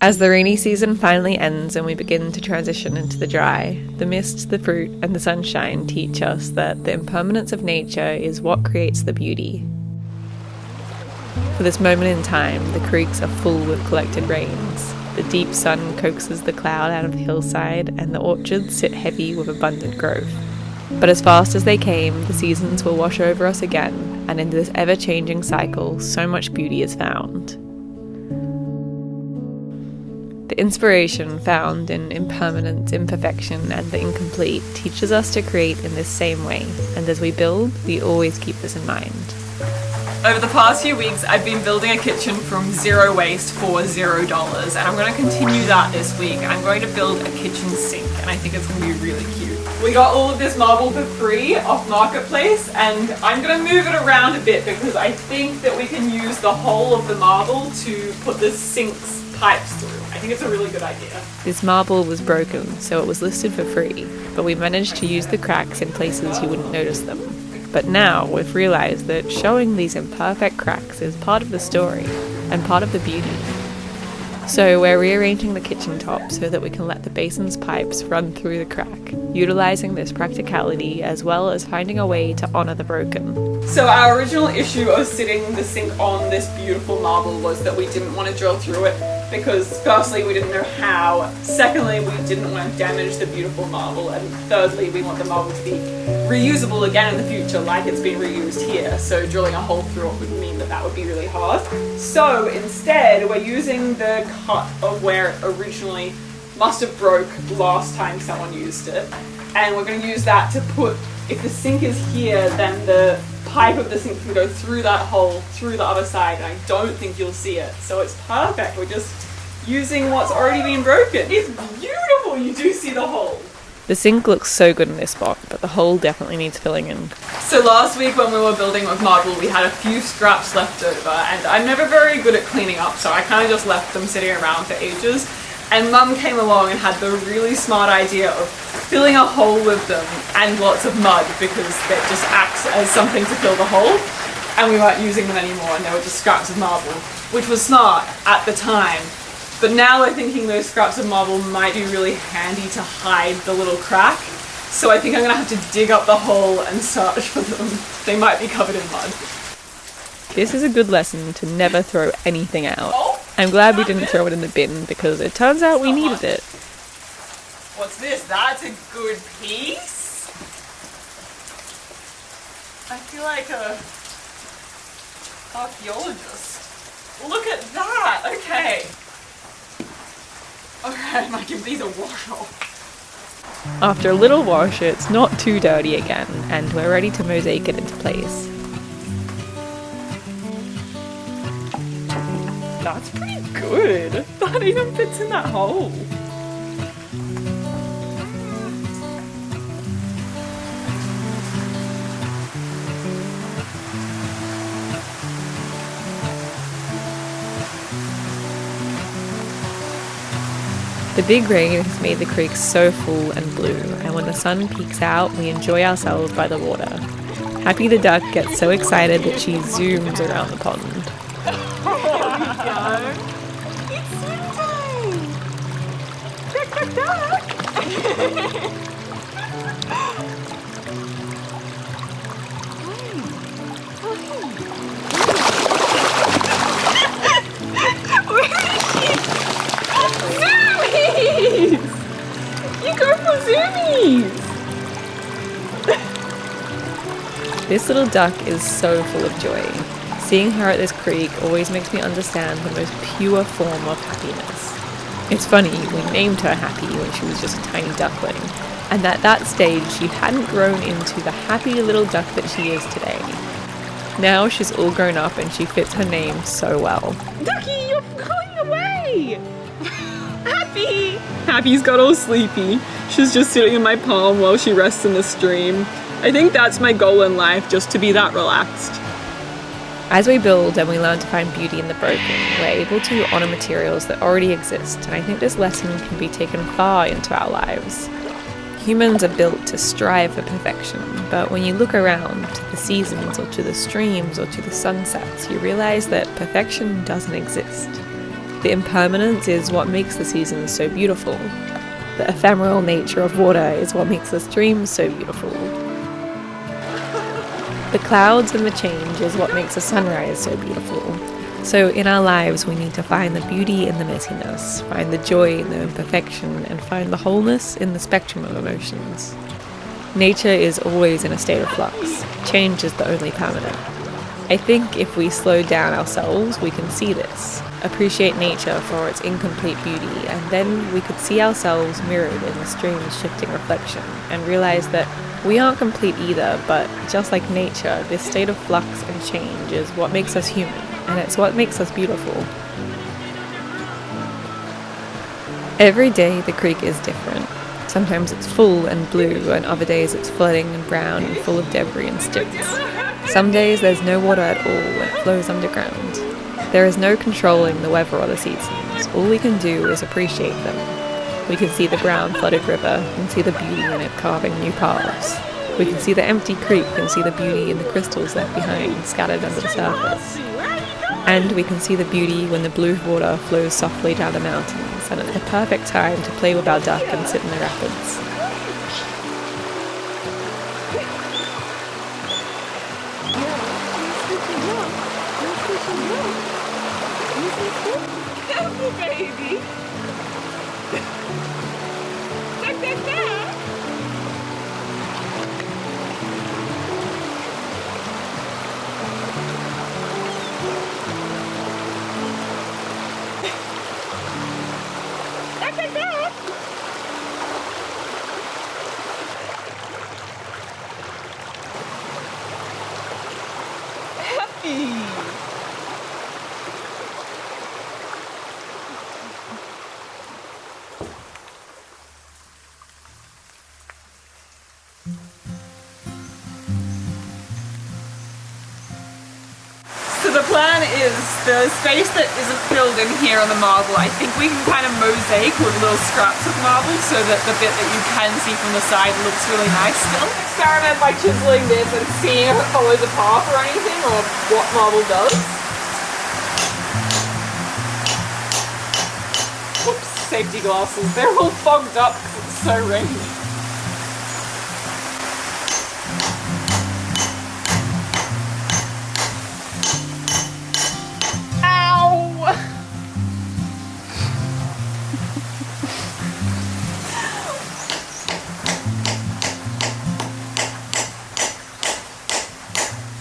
As the rainy season finally ends and we begin to transition into the dry, the mist, the fruit, and the sunshine teach us that the impermanence of nature is what creates the beauty. For this moment in time, the creeks are full with collected rains. The deep sun coaxes the cloud out of the hillside, and the orchards sit heavy with abundant growth. But as fast as they came, the seasons will wash over us again, and in this ever-changing cycle, so much beauty is found. The inspiration found in impermanence, imperfection, and the incomplete teaches us to create in this same way, and as we build, we always keep this in mind. Over the past few weeks, I've been building a kitchen from zero waste for $0, and I'm going to continue that this week. I'm going to build a kitchen sink, and I think it's going to be really cute. We got all of this marble for free off Marketplace, and I'm going to move it around a bit because I think that we can use the whole of the marble to put the sink's pipes through. I think it's a really good idea. This marble was broken, so it was listed for free, but we managed to use the cracks in places you wouldn't notice them. But now we've realised that showing these imperfect cracks is part of the story and part of the beauty. So we're rearranging the kitchen top so that we can let the basin's pipes run through the crack, utilising this practicality as well as finding a way to honour the broken. So our original issue of sitting the sink on this beautiful marble was that we didn't want to drill through it because firstly we didn't know how, secondly we didn't want to damage the beautiful marble, and thirdly we want the marble to be reusable again in the future like it's been reused here, so drilling a hole through it would mean that would be really hard. So instead we're using the cut of where it originally must have broke last time someone used it, and we're going to use that to put, if the sink is here then the pipe of the sink can go through that hole through the other side, and I don't think you'll see it, so it's perfect. We're just using what's already been broken. It's beautiful, you do see the hole. The sink looks so good in this spot, but the hole definitely needs filling in. So last week when we were building with marble, we had a few scraps left over, and I'm never very good at cleaning up, so I kind of just left them sitting around for ages. And Mum came along and had the really smart idea of filling a hole with them and lots of mud because that just acts as something to fill the hole. And we weren't using them anymore, and they were just scraps of marble, which was smart at the time. But now we're thinking those scraps of marble might be really handy to hide the little crack. So I think I'm going to have to dig up the hole and search for them. They might be covered in mud. This is a good lesson to never throw anything out. I'm glad we didn't throw it in the bin because it turns out we needed it. What's this? That's a good piece. I feel like a archaeologist. Look at that. Okay. Alright, I might give these a wash off. After a little wash, it's not too dirty again, and we're ready to mosaic it into place. That's pretty good. That even fits in that hole. The big rain has made the creek so full and blue, and when the sun peeks out, we enjoy ourselves by the water. Happy the duck gets so excited that she zooms around the pond. It's swim time! Duck, duck, duck! You go for zoomies! This little duck is so full of joy. Seeing her at this creek always makes me understand the most pure form of happiness. It's funny, we named her Happy when she was just a tiny duckling, and at that stage she hadn't grown into the happy little duck that she is today. Now she's all grown up and she fits her name so well. Ducky, you're going away! Happy! Happy's got all sleepy. She's just sitting in my palm while she rests in the stream. I think that's my goal in life, just to be that relaxed. As we build and we learn to find beauty in the broken, we're able to honour materials that already exist, and I think this lesson can be taken far into our lives. Humans are built to strive for perfection, but when you look around to the seasons or to the streams or to the sunsets, you realise that perfection doesn't exist. The impermanence is what makes the seasons so beautiful. The ephemeral nature of water is what makes us dreams so beautiful. The clouds and the change is what makes a sunrise so beautiful. So in our lives we need to find the beauty in the messiness, find the joy in the imperfection, and find the wholeness in the spectrum of emotions. Nature is always in a state of flux. Change is the only permanent. I think if we slow down ourselves, we can see this, appreciate nature for its incomplete beauty, and then we could see ourselves mirrored in the stream's shifting reflection, and realize that we aren't complete either, but just like nature, this state of flux and change is what makes us human, and it's what makes us beautiful. Every day the creek is different. Sometimes it's full and blue, and other days it's flooding and brown and full of debris and sticks. Some days there's no water at all and it flows underground. There is no controlling the weather or the seasons. All we can do is appreciate them. We can see the brown flooded river and see the beauty in it carving new paths. We can see the empty creek and see the beauty in the crystals left behind, scattered under the surface. And we can see the beauty when the blue water flows softly down the mountains, and it's the perfect time to play with our duck and sit in the rapids. Careful, baby. Check that down. Check that down. Happy. So the plan is the space that isn't filled in here on the marble, I think we can kind of mosaic with little scraps of marble so that the bit that you can see from the side looks really nice still. Experiment by chiseling this and seeing if it follows a path or anything, or what marble does. Whoops, safety glasses. They're all fogged up because it's so rainy.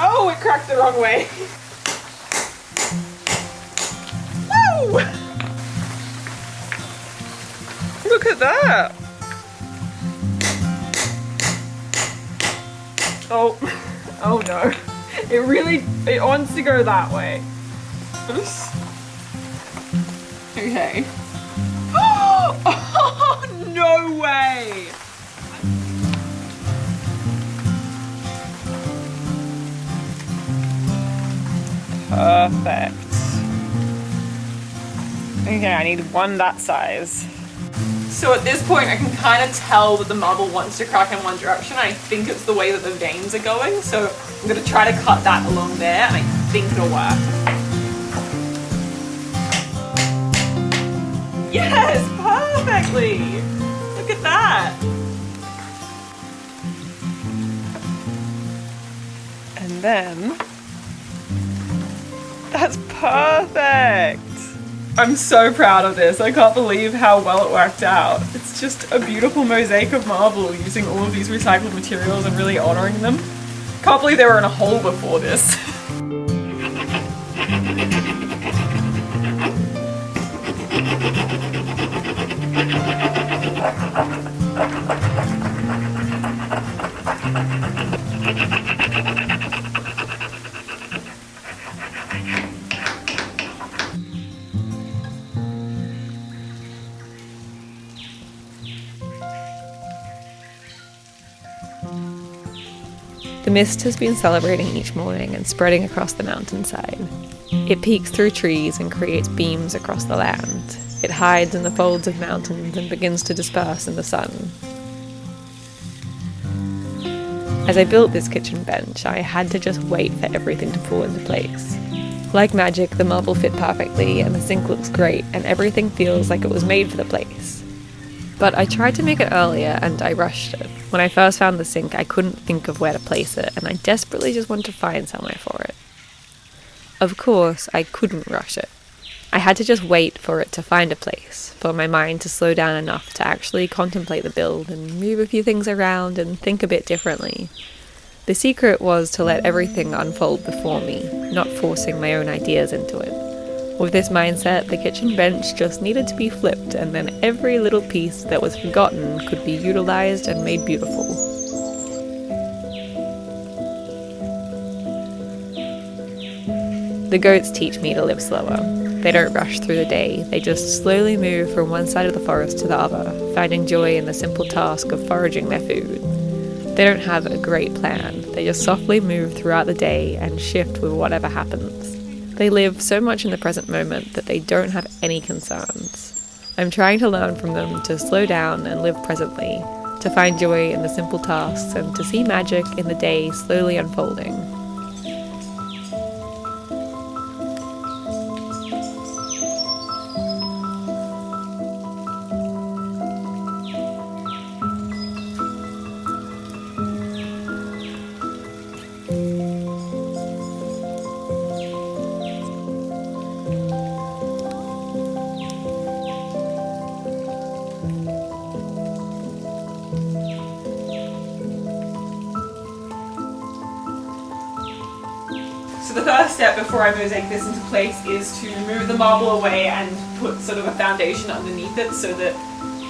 Oh, it cracked the wrong way. Woo! Look at that. Oh, oh no. It wants to go that way. Oops. Okay. Oh, no way. Perfect. Okay, I need one that size. So at this point I can kind of tell that the marble wants to crack in one direction. I think it's the way that the veins are going, so I'm going to try to cut that along there and I think it'll work. Yes, perfectly! Look at that! And then that's perfect! I'm so proud of this. I can't believe how well it worked out. It's just a beautiful mosaic of marble using all of these recycled materials and really honouring them. Can't believe they were in a hole before this. The mist has been celebrating each morning and spreading across the mountainside. It peeks through trees and creates beams across the land. It hides in the folds of mountains and begins to disperse in the sun. As I built this kitchen bench, I had to just wait for everything to fall into place. Like magic, the marble fit perfectly and the sink looks great and everything feels like it was made for the place. But I tried to make it earlier and I rushed it. When I first found the sink, I couldn't think of where to place it and I desperately just wanted to find somewhere for it. Of course, I couldn't rush it. I had to just wait for it to find a place, for my mind to slow down enough to actually contemplate the build and move a few things around and think a bit differently. The secret was to let everything unfold before me, not forcing my own ideas into it. With this mindset, the kitchen bench just needed to be flipped, and then every little piece that was forgotten could be utilized and made beautiful. The goats teach me to live slower. They don't rush through the day, they just slowly move from one side of the forest to the other, finding joy in the simple task of foraging their food. They don't have a great plan, they just softly move throughout the day and shift with whatever happens. They live so much in the present moment that they don't have any concerns. I'm trying to learn from them to slow down and live presently, to find joy in the simple tasks and to see magic in the day slowly unfolding. So the first step before I mosaic this into place is to move the marble away and put sort of a foundation underneath it so that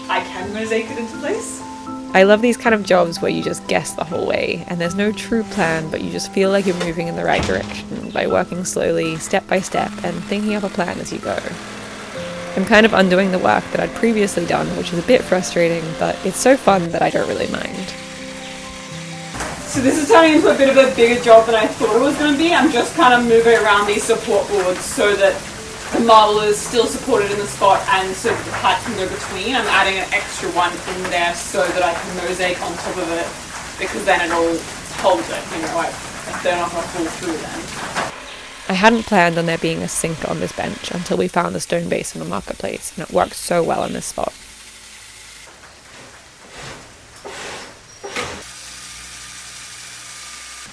I can mosaic it into place. I love these kind of jobs where you just guess the whole way and there's no true plan, but you just feel like you're moving in the right direction by working slowly, step by step, and thinking up a plan as you go. I'm kind of undoing the work that I'd previously done, which is a bit frustrating, but it's so fun that I don't really mind. So this is turning into a bit of a bigger job than I thought it was going to be. I'm just kind of moving around these support boards so that the marble is still supported in the spot and so that the pipe can go between. I'm adding an extra one in there so that I can mosaic on top of it because then it'll hold it, you know, they're not going to fall through then. I hadn't planned on there being a sink on this bench until we found the stone base in the marketplace, and it worked so well in this spot.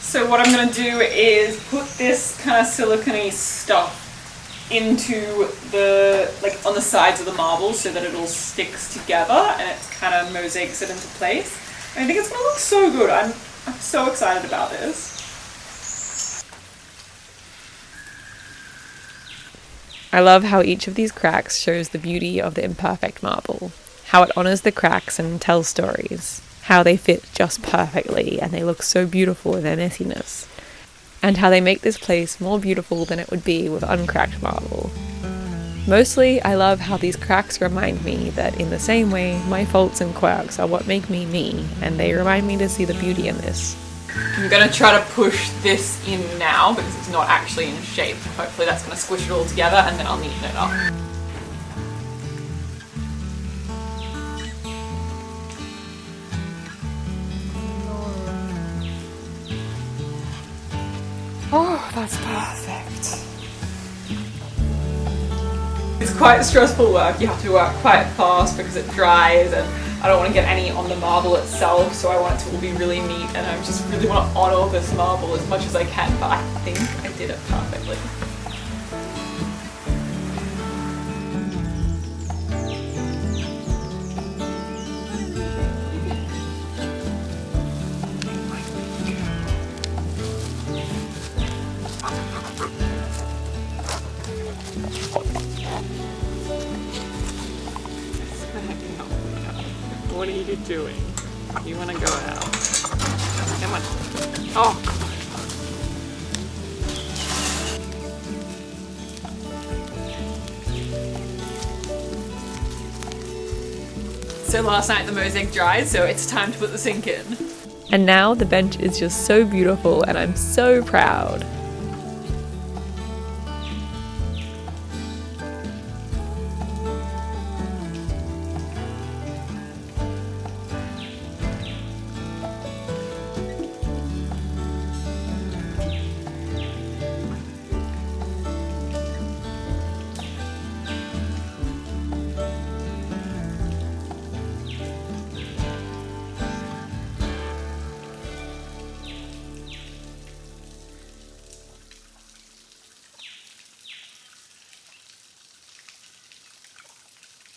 So what I'm going to do is put this kind of silicone stuff into the, like on the sides of the marble so that it all sticks together and it kind of mosaics it into place. And I think it's going to look so good. I'm so excited about this. I love how each of these cracks shows the beauty of the imperfect marble, how it honors the cracks and tells stories, how they fit just perfectly and they look so beautiful in their messiness, and how they make this place more beautiful than it would be with uncracked marble. Mostly, I love how these cracks remind me that in the same way, my faults and quirks are what make me me, and they remind me to see the beauty in this. I'm going to try to push this in now because it's not actually in shape. Hopefully that's going to squish it all together and then I'll neaten it up. Oh, that's perfect. It's quite stressful work. You have to work quite fast because it dries and I don't want to get any on the marble itself, so I want it to all be really neat and I just really want to honor this marble as much as I can, but I think I did it perfectly. What are you doing? You want to go out? Come on. Oh, come on. So last night the mosaic dried, so it's time to put the sink in. And now the bench is just so beautiful and I'm so proud.